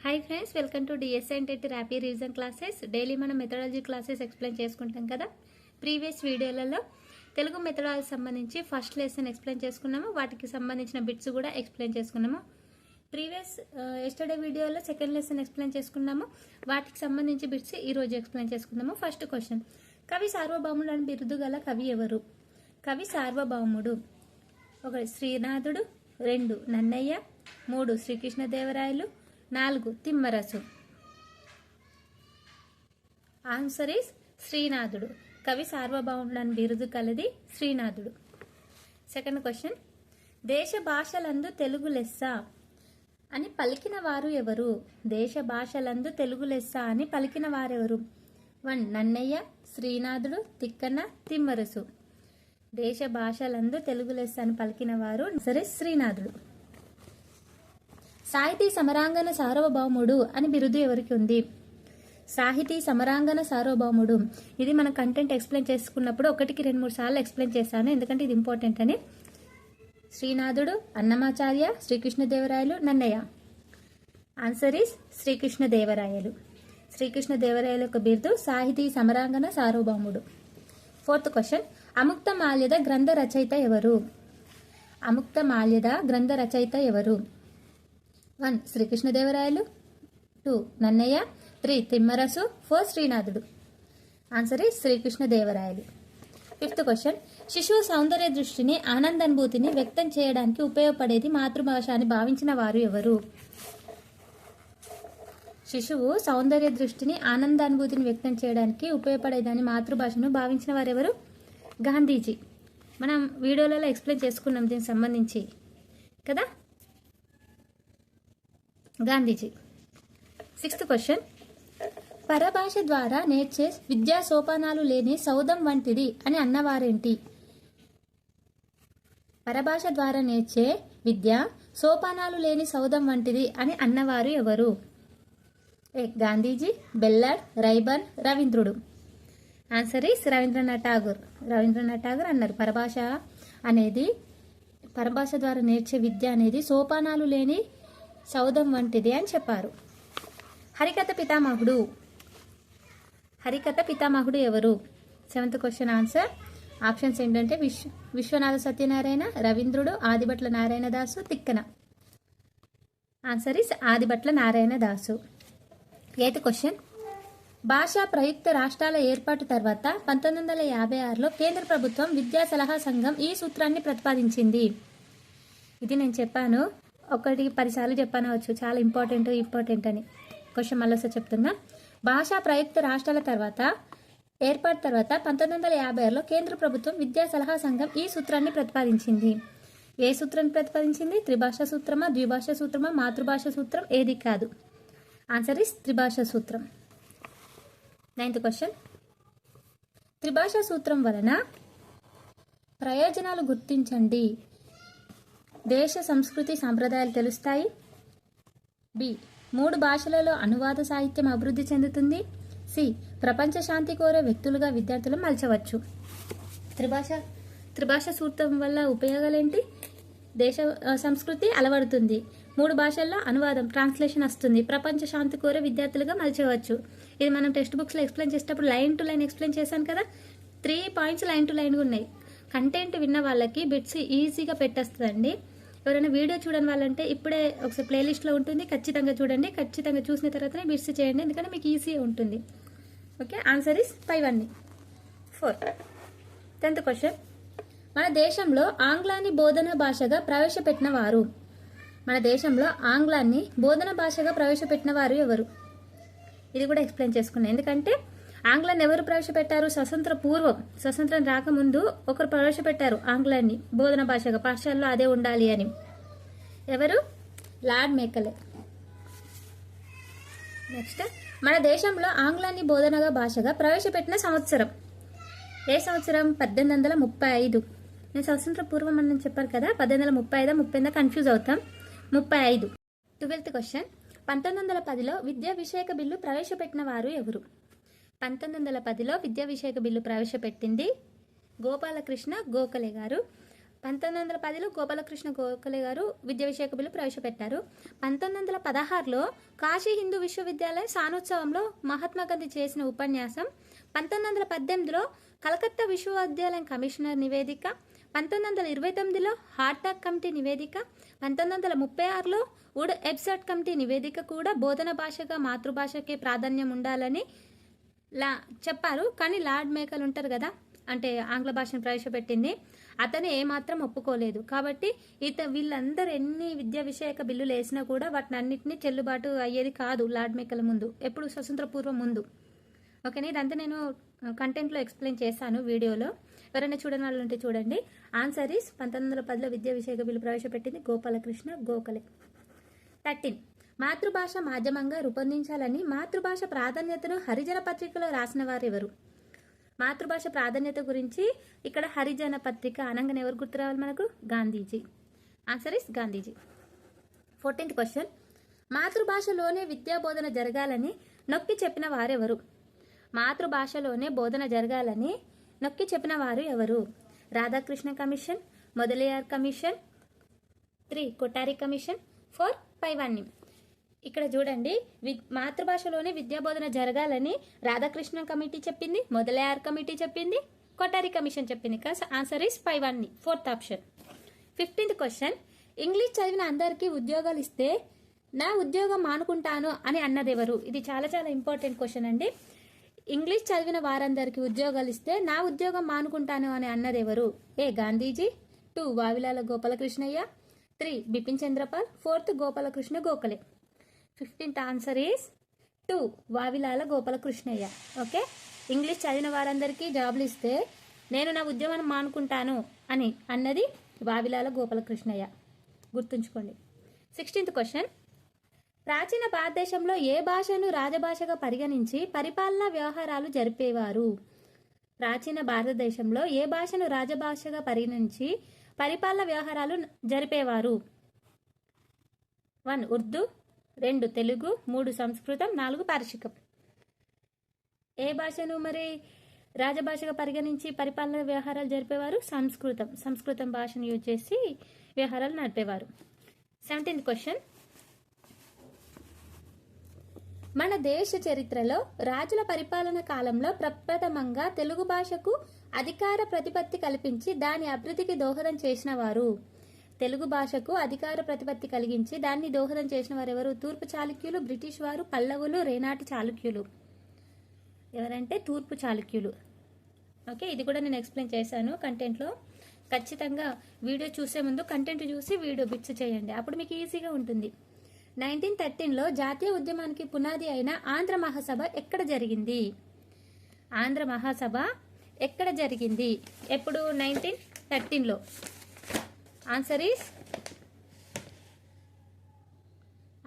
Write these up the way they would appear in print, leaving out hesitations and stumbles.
Hi friends, welcome to DSI and TET rapid revision classes. Daily మనం methodology classes explain చేసుకుంటాం కదా. Previous వీడియోలలో Telugu methodology సంబంధించి first lesson explain చేసుకున్నాము, వాటికి సంబంధించిన బిట్స్ కూడా ఎక్స్ప్లెయిన్ చేసుకున్నాము. ప్రీవియస్ ఎస్టర్డే వీడియోలో సెకండ్ లెసన్ ఎక్స్ప్లెయిన్ చేసుకున్నాము, వాటికి సంబంధించి బిట్స్ ఈరోజు ఎక్స్ప్లెయిన్ చేసుకున్నాము. ఫస్ట్ క్వశ్చన్, కవి సార్వభౌముడు అని బిరుదు గల కవి ఎవరు? కవి సార్వభౌముడు: 1 శ్రీనాథుడు, 2 నన్నయ్య, 3 శ్రీకృష్ణదేవరాయలు, 4 తిమ్మరసు. ఆన్సర్ ఈస్ శ్రీనాథుడు. కవి సార్వభౌముడు అని బిరుదు కలది శ్రీనాథుడు. సెకండ్ క్వశ్చన్, దేశ భాషలందు తెలుగు లెస్స అని పలికిన వారు ఎవరు? దేశ భాషలందు తెలుగు లెస్స అని పలికిన వారెవరు? 1 నన్నయ్య, శ్రీనాథుడు, తిక్కన, తిమ్మరసు. దేశ భాషలందు తెలుగు లెస్స అని పలికిన వారు సరే శ్రీనాథుడు. సాహితీ సమరాంగణ సార్వభౌముడు అని బిరుదు ఎవరికి ఉంది? సాహితీ సమరాంగణ సార్వభౌముడు. ఇది మన కంటెంట్ ఎక్స్ప్లెయిన్ చేసుకున్నప్పుడు 1-2-3 సార్లు ఎక్స్ప్లెయిన్ చేశాను, ఎందుకంటే ఇది ఇంపార్టెంట్ అని. శ్రీనాథుడు, అన్నమాచార్య, శ్రీకృష్ణదేవరాయలు, నన్నయ్య. ఆన్సర్ ఈస్ శ్రీకృష్ణదేవరాయలు. శ్రీకృష్ణదేవరాయలు యొక్క బిరుదు సాహితీ సమరాంగణ సార్వభౌముడు. ఫోర్త్ క్వశ్చన్, అముక్త మాల్యద గ్రంథ రచయిత ఎవరు? అముక్త మాల్యద గ్రంథ రచయిత ఎవరు? 1 శ్రీకృష్ణదేవరాయలు, 2 నన్నయ్య, 3 తిమ్మరసు, 4 శ్రీనాథుడు. ఆన్సర్ ఈస్ శ్రీకృష్ణదేవరాయలు. ఫిఫ్త్ క్వశ్చన్, శిశువు సౌందర్య దృష్టిని ఆనందానుభూతిని వ్యక్తం చేయడానికి ఉపయోగపడేది మాతృభాష అని భావించిన వారు ఎవరు? శిశువు సౌందర్య దృష్టిని ఆనందానుభూతిని వ్యక్తం చేయడానికి ఉపయోగపడేదని మాతృభాషను భావించిన వారెవరు? గాంధీజీ. మనం వీడియోలలో ఎక్స్ప్లెయిన్ చేసుకున్నాం దీనికి సంబంధించి కదా, గాంధీజీ. సిక్స్త్ క్వశ్చన్, పరభాష ద్వారా నేర్చే విద్యా సోపానాలు లేని సౌధం వంటిది అని అన్నవారేంటి? పరభాష ద్వారా నేర్చే విద్య సోపానాలు లేని సౌధం వంటిది అని అన్నవారు ఎవరు? గాంధీజీ, బెల్లాడ్, రైబన్, రవీంద్రుడు. Answer is Rabindranath Tagore. రవీంద్రనాథ్ ఠాగూర్ అన్నారు పరభాష ద్వారా నేర్చే విద్య అనేది సోపానాలు లేని సౌధం వంటిది అని చెప్పారు. హరికథ పితామహుడు ఎవరు? Seventh question answer. ఆప్షన్స్ ఏంటంటే విశ్వనాథ సత్యనారాయణ, రవీంద్రుడు, Adibhatla Narayanadasu, Tikkana. Answer is Adibhatla Narayanadasu. Eighth question, భాషా ప్రయుక్త రాష్ట్రాల ఏర్పాటు తర్వాత 1956లో కేంద్ర ప్రభుత్వం విద్యా సలహా సంఘం ఈ సూత్రాన్ని ప్రతిపాదించింది. ఇది నేను చెప్పాను, 1-10 సార్లు చెప్పనవచ్చు, చాలా ఇంపార్టెంట్ అని. క్వశ్చన్ మళ్ళీ చెప్తున్నా. భాషా ప్రయుక్త రాష్ట్రాల ఏర్పాటు తర్వాత 1956లో కేంద్ర ప్రభుత్వం విద్యా సలహా సంఘం ఈ సూత్రాన్ని ప్రతిపాదించింది. ఏ సూత్రాన్ని ప్రతిపాదించింది? త్రిభాషా సూత్రమా, ద్విభాషా సూత్రమా, మాతృభాషా సూత్రం? ఏది కాదు. ఆన్సర్ ఇస్ త్రిభాషా సూత్రం. నైన్త్ క్వశ్చన్, త్రిభాషా సూత్రం వలన ప్రయోజనాలు గుర్తించండి. దేశ సంస్కృతి సాంప్రదాయాలు తెలుస్తాయి. బి 3 భాషలలో అనువాద సాహిత్యం అభివృద్ధి చెందుతుంది. సి ప్రపంచ శాంతి కోరే వ్యక్తులుగా విద్యార్థులు మలచవచ్చు. త్రిభాష సూత్రం వల్ల ఉపయోగాలేంటి? దేశ సంస్కృతి అలవడుతుంది, 3 భాషల్లో అనువాదం ట్రాన్స్లేషన్ వస్తుంది, ప్రపంచ శాంతి కోరే విద్యార్థులుగా మలచవచ్చు. ఇది మనం టెక్స్ట్ బుక్స్లో ఎక్స్ప్లెయిన్ చేసేటప్పుడు లైన్ టు లైన్ ఎక్స్ప్లెయిన్ చేశాను కదా. 3 పాయింట్స్ లైన్ టు లైన్గా ఉన్నాయి. కంటెంట్ విన్న వాళ్ళకి బిట్స్ ఈజీగా పెట్టేస్తుందండి. ఎవరైనా వీడియో చూడని వాళ్ళంటే ఇప్పుడే ఒకసారి ప్లేలిస్ట్లో ఉంటుంది, ఖచ్చితంగా చూడండి. ఖచ్చితంగా చూసిన తర్వాతనే బిట్స్ చేయండి, ఎందుకంటే మీకు ఈజీ ఉంటుంది. ఓకే, ఆన్సర్ ఇస్ 5 అన్ని 4. 10th క్వశ్చన్, మన దేశంలో ఆంగ్లాన్ని బోధన భాషగా ప్రవేశపెట్టిన వారు? మన దేశంలో ఆంగ్లాన్ని బోధన భాషగా ప్రవేశపెట్టిన వారు ఎవరు? ఇది కూడా ఎక్స్ప్లెయిన్ చేసుకున్నాను, ఎందుకంటే ఆంగ్లాన్ని ఎవరు ప్రవేశపెట్టారు? స్వతంత్రం రాకముందు ఒకరు ప్రవేశపెట్టారు ఆంగ్లాన్ని బోధన భాషగా, పాఠశాలలో అదే ఉండాలి అని. ఎవరు? Lord Macaulay. నెక్స్ట్, మన దేశంలో ఆంగ్లాన్ని బోధనగా భాషగా ప్రవేశపెట్టిన సంవత్సరం? ఏ సంవత్సరం? 1835. నేను స్వతంత్ర పూర్వం అని చెప్పారు కదా, 1835 30 కన్ఫ్యూజ్ అవుతాం. 35. 12th క్వశ్చన్, 1910లో విద్యా విషయక బిల్లు ప్రవేశపెట్టిన వారు ఎవరు? 1910లో విద్యా విషయక బిల్లు ప్రవేశపెట్టింది గోపాలకృష్ణ గోఖలే గారు. 1910లో గోపాలకృష్ణ గోఖలే గారు విద్యా విషయక బిల్లు ప్రవేశపెట్టారు. 1916లో కాశీ హిందూ విశ్వవిద్యాలయ సానోత్సవంలో మహాత్మా గాంధీ చేసిన ఉపన్యాసం. 1918లో కలకత్తా విశ్వవిద్యాలయం కమిషనర్ నివేదిక. 1929లో హార్టాక్ కమిటీ నివేదిక. 1936లో వుడ్ ఎబ్సర్ట్ కమిటీ నివేదిక కూడా బోధన భాషగా మాతృభాషకే ప్రాధాన్యం ఉండాలని చెప్పారు. కానీ లార్డ్ మేకల్ ఉంటారు కదా, అంటే ఆంగ్ల భాషను ప్రవేశపెట్టింది, అతను ఏమాత్రం ఒప్పుకోలేదు. కాబట్టి వీళ్ళందరూ ఎన్ని విద్యా విషయక బిల్లులు వేసినా కూడా వాటిని అన్నింటినీ చెల్లుబాటు అయ్యేది కాదు లార్డ్ మేకల్ ముందు, ఎప్పుడు స్వతంత్ర పూర్వం ముందు. ఓకేనా, ఇదంతా నేను కంటెంట్లో ఎక్స్ప్లెయిన్ చేశాను వీడియోలో. ఎవరైనా చూడని వాళ్ళు ఉంటే చూడండి. ఆన్సర్ ఈస్ 1910లో విద్యా విషయక బిల్లు ప్రవేశపెట్టింది గోపాలకృష్ణ గోఖలే. 13. మాతృభాష మాధ్యమంగా రూపొందించాలని మాతృభాష ప్రాధాన్యతను హరిజన పత్రికలో రాసిన వారెవరు? మాతృభాష ప్రాధాన్యత గురించి ఇక్కడ హరిజన పత్రిక అనగానే ఎవరు గుర్తు రావాలి మనకు? Gandhiji. Answer is Gandhiji. 14th question. మాతృభాషలోనే విద్యా బోధన జరగాలని నొక్కి చెప్పిన వారెవరు? మాతృభాషలోనే బోధన జరగాలని నొక్కి చెప్పిన వారు ఎవరు? Radhakrishna commission, Mudaliar commission, 3 Kothari commission, 4 పైవాన్ని. ఇక్కడ చూడండి, మాతృభాషలోనే విద్యాబోధన జరగాలని రాధాకృష్ణ కమిటీ చెప్పింది, మొదలయార్ కమిటీ చెప్పింది, కొఠారి కమిషన్ చెప్పింది. ఆన్సర్ ఇస్ పైవాన్ని, 4th option. 15th question. English చదివిన అందరికీ ఉద్యోగాలు ఇస్తే నా ఉద్యోగం మానుకుంటాను అని అన్నదెవరు? ఇది చాలా చాలా ఇంపార్టెంట్ క్వశ్చన్ అండి. ఇంగ్లీష్ చదివిన వారందరికీ ఉద్యోగాలు ఇస్తే నా ఉద్యోగం మానుకుంటాను అని అన్నదెవరు? A Gandhiji, 2 Vavilala Gopalakrishnayya, 3 Bipin Chandrapal, 4th Gopalakrishna Gokhale. 15th answer is 2 Vavilala Gopalakrishnayya. Okay, English చదివిన వారందరికీ జాబులు ఇస్తే నేను నా ఉద్యోగాన్ని మానుకుంటాను అని అన్నది వావిలాల గోపాలకృష్ణయ్య, గుర్తుంచుకోండి. 16th question. ప్రాచీన భారతదేశంలో ఏ భాషను రాజభాషగా పరిగణించి పరిపాలనా వ్యవహారాలు జరిపేవారు? ప్రాచీన భారతదేశంలో ఏ భాషను రాజభాషగా పరిగణించి పరిపాలనా వ్యవహారాలు జరిపేవారు? 1 ఉర్దూ, 2 తెలుగు, 3 సంస్కృతం, 4 పారశీకం. ఏ భాషను మరి రాజభాషగా పరిగణించి పరిపాలన వ్యవహారాలు జరిపేవారు? సంస్కృతం. సంస్కృతం భాషను యూజ్ చేసి వ్యవహారాలు నడిపేవారు. 17th question. మన దేశ చరిత్రలో రాజుల పరిపాలన కాలంలో ప్రప్రథమంగా తెలుగు భాషకు అధికార ప్రతిపత్తి కల్పించి దాని అభివృద్ధికి దోహదం చేసిన వారు? తెలుగు భాషకు అధికార ప్రతిపత్తి కలిగించి దాన్ని దోహదం చేసిన వారు ఎవరు? తూర్పు చాళుక్యులు, బ్రిటిష్ వారు, పల్లవులు, రేనాటి చాళుక్యులు. ఎవరంటే తూర్పు చాళుక్యులు. ఓకే, ఇది కూడా నేను ఎక్స్ప్లెయిన్ చేశాను కంటెంట్లో. ఖచ్చితంగా వీడియో చూసే ముందు కంటెంట్ చూసి వీడియో బిట్స్ చేయండి, అప్పుడు మీకు ఈజీగా ఉంటుంది. 1913లో జాతీయ ఉద్యమానికి పునాది అయిన ఆంధ్ర మహాసభ ఎక్కడ జరిగింది? ఆంధ్ర మహాసభ ఎక్కడ జరిగింది? ఎప్పుడు? 1913లో. ఆన్సర్ ఈస్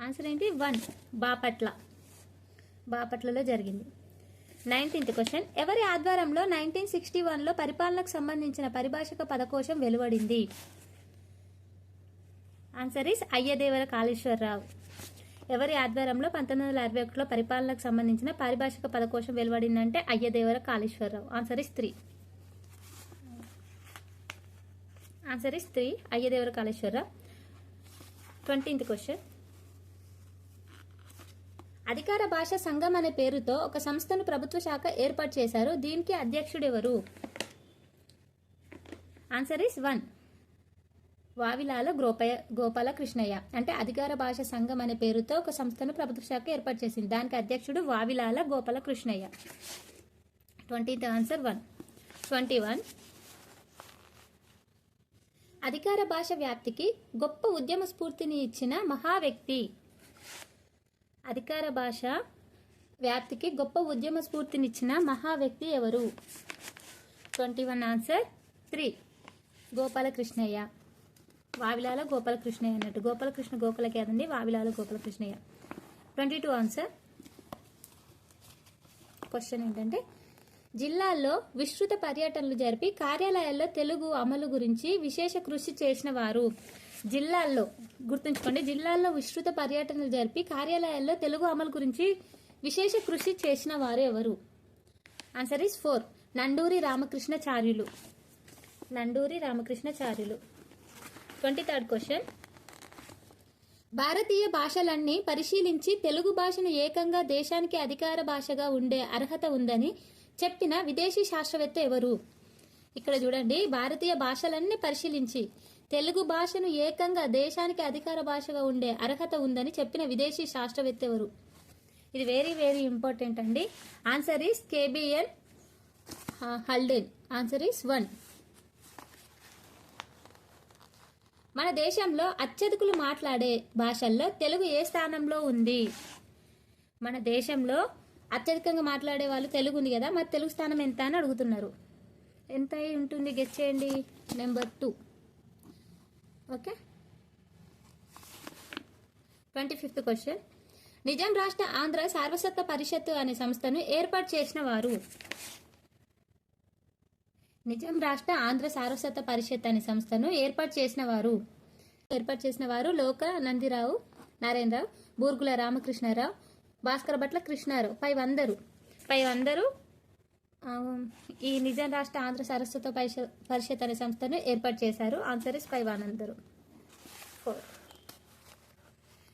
ఆన్సర్ ఏంటి? 1 బాపట్ల. బాపట్లలో జరిగింది. 19th question. ఎవరి ఆధ్వర్యంలో 1961లో పరిపాలనకు సంబంధించిన పరిభాషక పదకోశం వెలువడింది? Answer is Ayyadevara Kaleswararao. ఎవరి ఆధ్వర్యంలో 1961లో పరిపాలనకు సంబంధించిన పారిభాషిక పదకోశం వెలువడిందంటే Ayyadevara Kaleswararao. Answer is 3. Answer is 3 Ayyadevara Kaleswararao. 20th question. అధికార భాష సంఘం అనే పేరుతో ఒక సంస్థను ప్రభుత్వ శాఖ ఏర్పాటు చేశారు, దీనికి అధ్యక్షుడు ఎవరు? Answer is 1 Vavilala Gopalakrishnayya. అంటే అధికార భాష సంఘం అనే పేరుతో ఒక సంస్థను ప్రభుత్వ శాఖ ఏర్పాటు చేసింది, దానికి అధ్యక్షుడు వావిలాల గోపాలకృష్ణయ్య. 20th answer 1. 21. అధికార భాష వ్యాప్తికి గొప్ప ఉద్యమ స్ఫూర్తిని ఇచ్చిన మహా వ్యక్తి? అధికార భాష వ్యాప్తికి గొప్ప ఉద్యమ స్ఫూర్తినిచ్చిన మహా వ్యక్తి ఎవరు? 21 ఆన్సర్ 3 గోపాలకృష్ణయ్య. వావిలాల గోపాలకృష్ణయ్య అన్నట్టు, గోపాలకృష్ణ గోఖలే కాదండి, వావిలాల గోపాలకృష్ణయ్య. 22 ఆన్సర్. క్వశ్చన్ ఏంటంటే, జిల్లాల్లో విస్తృత పర్యటనలు జరిపి కార్యాలయాల్లో తెలుగు అమలు గురించి విశేష కృషి చేసిన వారు? జిల్లాల్లో గుర్తుంచుకోండి, జిల్లాల్లో విస్తృత పర్యటనలు జరిపి కార్యాలయాల్లో తెలుగు అమలు గురించి విశేష కృషి చేసిన వారు ఎవరు? Answer is 4 Nanduri Ramakrishnacharyulu. Nanduri Ramakrishnacharyulu. 23rd question. భారతీయ భాషలన్నీ పరిశీలించి తెలుగు భాషను ఏకంగా దేశానికి అధికార భాషగా ఉండే అర్హత ఉందని చెప్పిన విదేశీ శాస్త్రవేత్త ఎవరు? ఇక్కడ చూడండి, భారతీయ భాషలన్నీ పరిశీలించి తెలుగు భాషను ఏకంగా దేశానికి అధికార భాషగా ఉండే అర్హత ఉందని చెప్పిన విదేశీ శాస్త్రవేత్త ఎవరు? ఇది వెరీ వెరీ ఇంపార్టెంట్ అండి. ఆన్సర్ ఈస్ కేబిఎన్ హల్డేన్. Answer is 1. మన దేశంలో అత్యధికులు మాట్లాడే భాషల్లో తెలుగు ఏ స్థానంలో ఉంది? మన దేశంలో అత్యధికంగా మాట్లాడే వాళ్ళు తెలుగు ఉంది కదా, మరి తెలుగు స్థానం ఎంత అని అడుగుతున్నారు. ఎంత అయి ఉంటుంది గెస్ చేయండి. Number 2. Okay. 25th question. Nizam రాష్ట్ర ఆంధ్ర సారస్వత పరిషత్తు అనే సంస్థను ఏర్పాటు చేసిన వారు? నిజాం రాష్ట్ర ఆంధ్ర సారస్వత పరిషత్ అనే సంస్థను ఏర్పాటు చేసిన వారు లోక నందిరావు నారాయణరావు, బూర్గుల రామకృష్ణారావు, భాస్కర భట్ల కృష్ణారావు. పై అందరూ ఈ నిజాం రాష్ట్ర ఆంధ్ర సారస్వత పరిషత్ అనే సంస్థను ఏర్పాటు చేశారు. ఆన్సర్ ఇస్ 5 అందరూ. 4.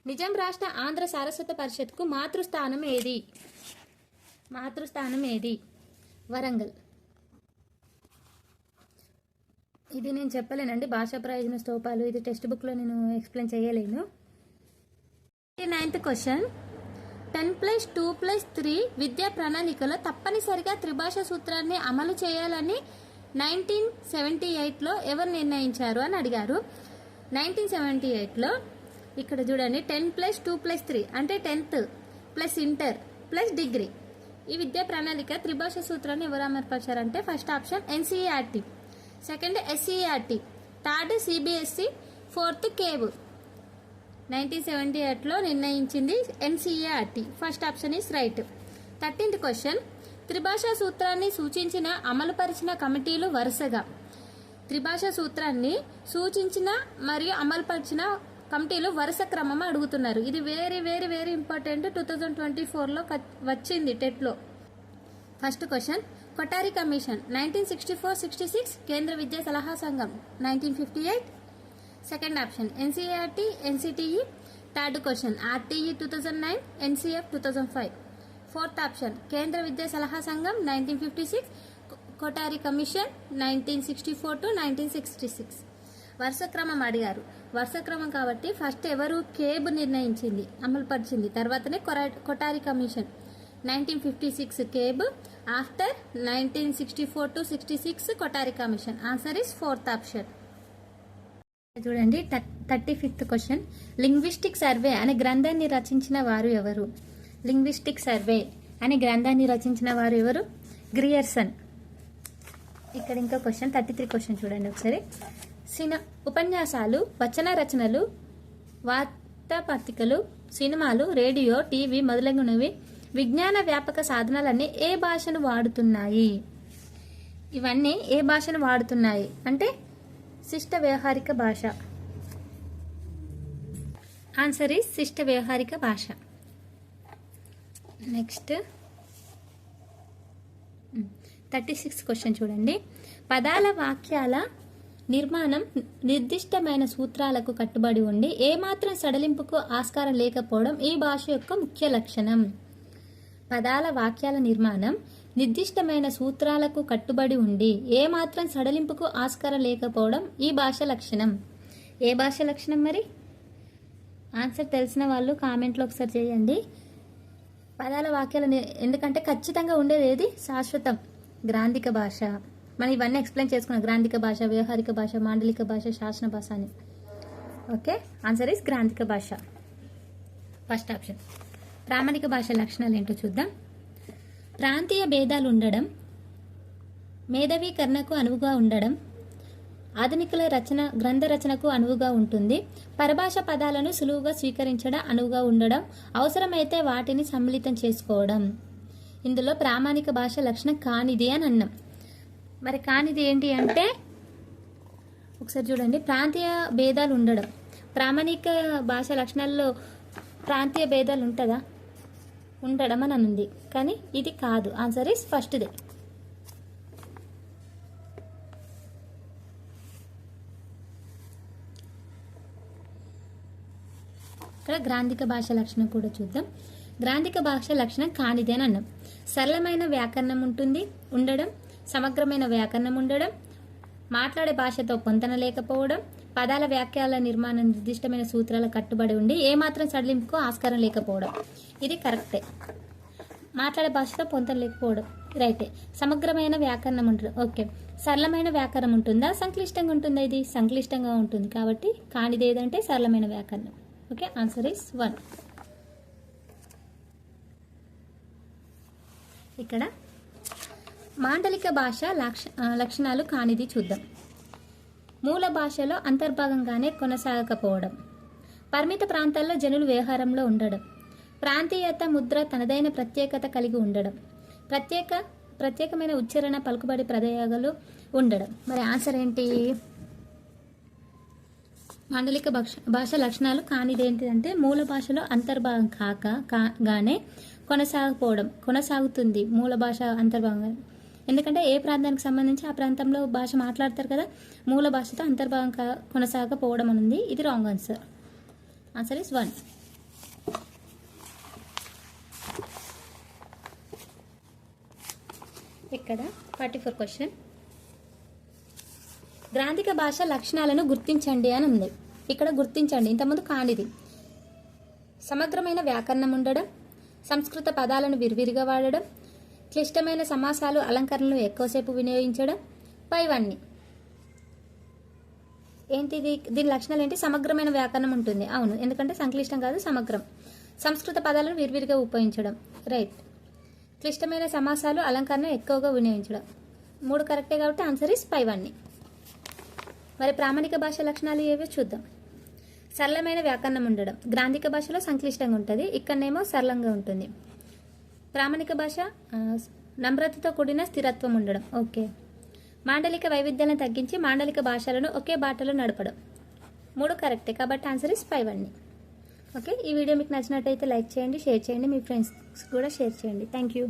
నిజాం రాష్ట్ర ఆంధ్ర సారస్వత పరిషత్కు మాతృస్థానం ఏది? వరంగల్. ఇది నేను చెప్పలేనండి, భాషా ప్రయోజన స్తోపాలు, ఇది టెక్స్ట్ బుక్లో నేను ఎక్స్ప్లెయిన్ చేయలేను. 9th question. 10+2+3 విద్యా ప్రణాళికలో తప్పనిసరిగా త్రిభాష సూత్రాన్ని అమలు చేయాలని 1978లో ఎవరు నిర్ణయించారు అని అడిగారు. 1978లో ఇక్కడ చూడండి, 10+2+3 అంటే 10th plus inter plus degree, ఈ విద్యా ప్రణాళిక త్రిభాష సూత్రాన్ని ఎవరు అమలుపరిచారంటే first option NCERT, second SCERT, third CBSE, 4th కేవ్. 1978లో నిర్ణయించింది NCERT. First option is right. 13th question. త్రిభాషా సూత్రాన్ని సూచించిన అమలుపరిచిన కమిటీలు వరుసగా. త్రిభాషా సూత్రాన్ని సూచించిన మరియు అమలుపరిచిన కమిటీలు వరుస క్రమం అడుగుతున్నారు. ఇది వెరీ వెరీ వెరీ ఇంపార్టెంట్. 2024లో వచ్చింది టెట్లో. First question. కొఠారి కమిషన్ 1964-66, కేంద్ర విద్యా సలహా సంఘం 1958. Second option NCERT NCTE. Third question RTE 2009, NCF 2005. Fourth option కేంద్ర విద్యా సలహా సంఘం 1956, కొఠారి కమిషన్ 1964-1966. వరుస క్రమం అడిగారు. వరుస క్రమం కాబట్టి ఫస్ట్ ఎవరు కేబ్ నిర్ణయించింది, అమలుపరిచింది, తర్వాతనే Kothari commission 1956 cab, after 1964-66 Kothari commission. Answer is 4th option. చూడండి 35th క్వశ్చన్. లింగ్విస్టిక్ సర్వే అనే గ్రంథాన్ని రచించిన వారు ఎవరు? లింగ్విస్టిక్ సర్వే అనే గ్రంథాన్ని రచించిన వారు ఎవరు? గ్రియర్సన్. ఇక్కడ ఇంకా క్వశ్చన్ 33 క్వశ్చన్ చూడండి ఒకసారి. ఉపన్యాసాలు, వచన రచనలు, వార్తాపత్రికలు, సినిమాలు, రేడియో, టీవీ మొదలగునవి విజ్ఞాన వ్యాపక సాధనాలన్నీ ఏ భాషను వాడుతున్నాయి? ఇవన్నీ ఏ భాషను వాడుతున్నాయి అంటే శిష్ట వ్యవహారిక భాష. ఆన్సర్ ఈస్ శిష్ట వ్యవహారిక భాష. నెక్స్ట్ 36 క్వశ్చన్ చూడండి. పదాల వాక్యాల నిర్మాణం నిర్దిష్టమైన సూత్రాలకు కట్టుబడి ఉండి ఏమాత్రం సడలింపుకు ఆస్కారం లేకపోవడం ఈ భాష యొక్క ముఖ్య లక్షణం. పదాల వాక్యాల నిర్మాణం నిర్దిష్టమైన సూత్రాలకు కట్టుబడి ఉండి ఏమాత్రం సడలింపుకు ఆస్కారం లేకపోవడం ఈ భాష లక్షణం. ఏ భాష లక్షణం మరి? ఆన్సర్ తెలిసిన వాళ్ళు కామెంట్లో ఒకసారి చేయండి. పదాల వాక్యాల ఎందుకంటే ఖచ్చితంగా ఉండేది ఏది? శాశ్వతం, గ్రాంధిక భాష. మనం ఇవన్నీ ఎక్స్ప్లెయిన్ చేసుకున్నాం. గ్రాంధిక భాష, వ్యవహారిక భాష, మాండలిక భాష, శాసన భాష అని. ఓకే, ఆన్సర్ ఈస్ గ్రాంధిక భాష. First option. ప్రామాణిక భాష లక్షణాలు ఏంటో చూద్దాం. ప్రాంతీయ భేదాలు ఉండడం, మేధవీకరణకు అనువుగా ఉండడం, ఆధునికుల గ్రంథ రచనకు అనువుగా ఉంటుంది, పరభాష పదాలను సులువుగా స్వీకరించడం అనువుగా ఉండడం, అవసరమైతే వాటిని సమ్మిళితం చేసుకోవడం. ఇందులో ప్రామాణిక భాష లక్షణం కానిది అని అన్నాం. మరి కానిది ఏంటి అంటే ఒకసారి చూడండి. ప్రాంతీయ భేదాలు ఉండడం. ప్రామాణిక భాష లక్షణాల్లో ప్రాంతీయ భేదాలు ఉంటుందా? ఉండడం అని అనుంది, కానీ ఇది కాదు. ఆన్సర్ ఈస్ ఫస్ట్దే. ఇక్కడ గ్రాంధిక భాష లక్షణం కూడా చూద్దాం. గ్రాంధిక భాష లక్షణం కానిదే అని అన్నాం. సరళమైన వ్యాకరణం ఉండడం, సమగ్రమైన వ్యాకరణం ఉండడం, మాట్లాడే భాషతో పొంతన లేకపోవడం, పదాల వాక్యాల నిర్మాణం నిర్దిష్టమైన సూత్రాల కట్టుబడి ఉండి ఏమాత్రం సడలింపుకు ఆస్కారం లేకపోవడం. ఇది కరెక్టే. మాట్లాడే భాషతో పొంతన లేకపోవడం రైటే. సమగ్రమైన వ్యాకరణం ఉంటుంది. ఓకే. సరళమైన వ్యాకరణం ఉంటుందా, సంక్లిష్టంగా ఉంటుందా? ఇది సంక్లిష్టంగా ఉంటుంది కాబట్టి కానిది ఏదంటే సరళమైన వ్యాకరణం. Okay, answer is 1. ఇక్కడ మాండలిక భాష లక్షణాలు కానిది చూద్దాం. మూల భాషలో అంతర్భాగంగానే కొనసాగకపోవడం, పరిమిత ప్రాంతాల్లో జనులు వ్యవహారంలో ఉండడం, ప్రాంతీయత ముద్ర తనదైన ప్రత్యేకత కలిగి ఉండడం, ప్రత్యేకమైన ఉచ్చారణ పలుకుబడి ప్రదయాలు ఉండడం. మరి ఆన్సర్ ఏంటి? మాండలిక భాష లక్షణాలు కానిదేంటిదంటే మూల భాషలో అంతర్భాగం కాగానే కొనసాగుతుంది మూల భాష అంతర్భాగం. ఎందుకంటే ఏ ప్రాంతానికి సంబంధించి ఆ ప్రాంతంలో భాష మాట్లాడతారు కదా, మూల భాషతో అంతర్భాగం కొనసాగపోవడం అని ఉంది. ఇది రాంగ్ ఆన్సర్. Answer is 1. ఇక్కడ 44 క్వశ్చన్. గ్రాంధిక భాష లక్షణాలను గుర్తించండి అని ఉంది. ఇక్కడ గుర్తించండి, ఇంతకుముందు కానిది. సమగ్రమైన వ్యాకరణం ఉండడం, సంస్కృత పదాలను విరివిరిగా వాడడం, క్లిష్టమైన సమాసాలు అలంకరణలు ఎక్కువసేపు వినియోగించడం, పైవన్నీ ఏంటిది? దీని లక్షణాలు ఏంటి? సమగ్రమైన వ్యాకరణం ఉంటుంది. అవును, ఎందుకంటే సంక్లిష్టం కాదు, సమగ్రం. సంస్కృత పదాలను విరివిరిగా ఉపయోగించడం రైట్. క్లిష్టమైన సమాసాలు అలంకరణ ఎక్కువగా వినియోగించడం. 3 కరెక్టే కాబట్టి ఆన్సర్ ఇస్ పైవన్నీ. మరి ప్రామాణిక భాష లక్షణాలు ఏవో చూద్దాం. సరళమైన వ్యాకరణం ఉండడం. గ్రాంధిక భాషలో సంక్లిష్టంగా ఉంటుంది, ఇక్కడనేమో సరళంగా ఉంటుంది. ప్రామాణిక భాష నమ్రతతో కూడిన స్థిరత్వం ఉండడం. ఓకే. మాండలిక వైవిధ్యాలను తగ్గించి మాండలిక భాషలను ఒకే బాటలో నడపడం. 3 కరెక్టే కాబట్టి ఆన్సర్ ఇస్ పైవన్నీ. ఓకే, ఈ వీడియో మీకు నచ్చినట్టయితే లైక్ చేయండి, షేర్ చేయండి, మీ ఫ్రెండ్స్ కూడా షేర్ చేయండి. Thank you.